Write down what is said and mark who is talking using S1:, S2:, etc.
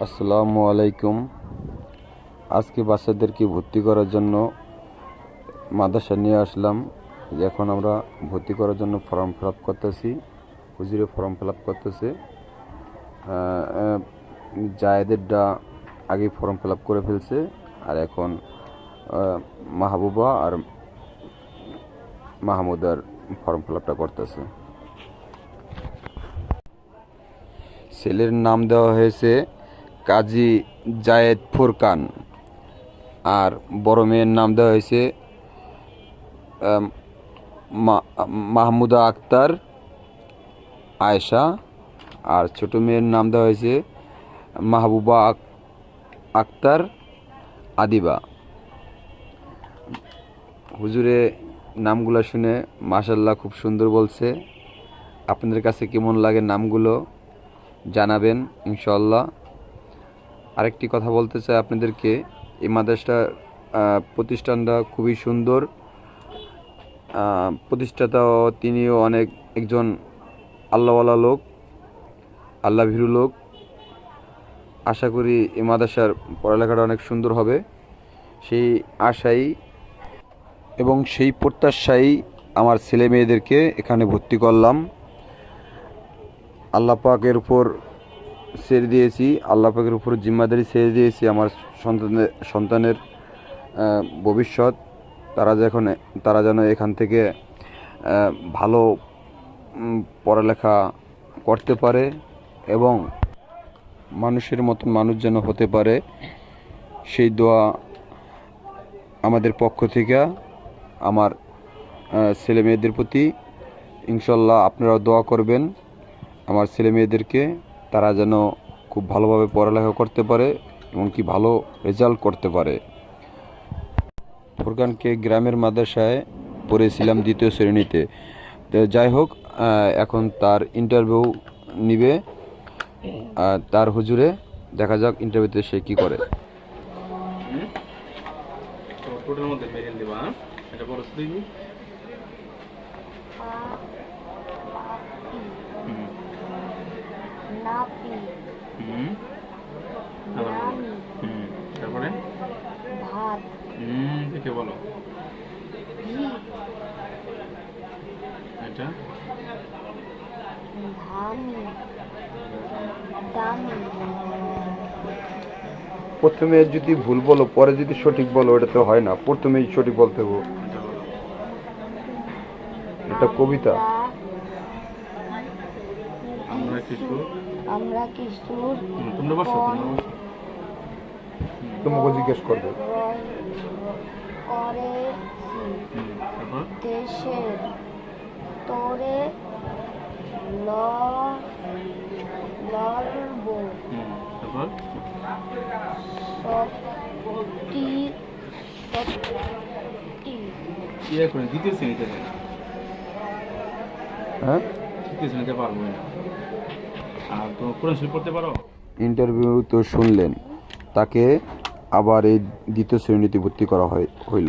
S1: আসসালামু আলাইকুম। আজকে বাচ্চাদেরকে ভর্তি করার জন্য মাদ্রাসা নিয়ে আসলাম। এখন আমরা ভর্তি করার জন্য ফর্ম ফিল আপ করতেছি। হুজুরে ফর্ম ফিল আপ করতেছে। জায়েদেরটা আগেই ফর্ম ফিল আপ করে ফেলছে, আর এখন মাহবুবা আর মাহমুদার ফর্ম ফিল আপটা করতেছে। ছেলের নাম দেওয়া হয়েছে কাজী জায়েদ ফুরকান, আর বড় মেয়ের নাম দেওয়া হয়েছে মাহমুদা আক্তার আয়েশা, আর ছোট মেয়ের নাম দেওয়া হয়েছে মাহবুবা আক্তার আদিবা। হুজুরে নামগুলো শুনে মাশাআল্লাহ খুব সুন্দর বলছে। আপনাদের কাছে কেমন লাগে নামগুলো জানাবেন ইনশাআল্লাহ। আরেকটি কথা বলতে চাই আপনাদেরকে, এই মাদ্রাসা প্রতিষ্ঠানটা খুবই সুন্দর। প্রতিষ্ঠাতাও তিনিও একজন আল্লাহওয়ালা লোক, আল্লাহ ভীরু লোক। আশা করি এই মাদ্রাসার পড়ালেখাটা অনেক সুন্দর হবে, সেই আশাই এবং সেই প্রত্যাশাই আমার ছেলে মেয়েদেরকে এখানে ভর্তি করলাম। আল্লাহ পাকের উপর ছেড়ে দিয়েছি, আল্লাহ পাকের উপর জিম্মাদারি ছেড়ে দিয়েছি আমার সন্তানের ভবিষ্যৎ। তারা যেন এখান থেকে ভালো পড়ালেখা করতে পারে এবং মানুষের মতন মানুষ যেন হতে পারে, সেই দোয়া আমাদের পক্ষ থেকে আমার ছেলে মেয়েদের প্রতি। ইনশাল্লাহ আপনারাও দোয়া করবেন আমার ছেলে মেয়েদেরকে, তারা যেন খুব ভালোভাবে পড়ালেখা করতে পারে এমনকি ভালো রেজাল্ট করতে পারে। ফুরকানকে গ্রামের মাদ্রাসায় পড়েছিলাম 2য় শ্রেণীতে। তো যাই হোক, এখন তার ইন্টারভিউ নিবে তার হুজুরে। দেখা যাক ইন্টারভিউতে সে কি করে।
S2: তারপরে ভাত দেখে বলো এটা
S1: প্রথমে যদি ভুল বলো, পরে যদি সঠিক বলো, এটা তো হয় না। প্রথমেই সঠিক বলতে হবে। এটা কবিতা।
S2: আমরা কিশোর
S1: তোমাকে জিজ্ঞেস করবে
S2: দেশের তোরে লড়ব দ্বিতীয় শ্রেণীতে দ্বিতীয় শ্রেণীতে পারবো না। আর তো কোরআন শরীফ পড়তে পারো?
S1: ইন্টারভিউ তো শুনলেন, তাকে আবার এই 2য় শ্রেণীতে ভর্তি করা হইল।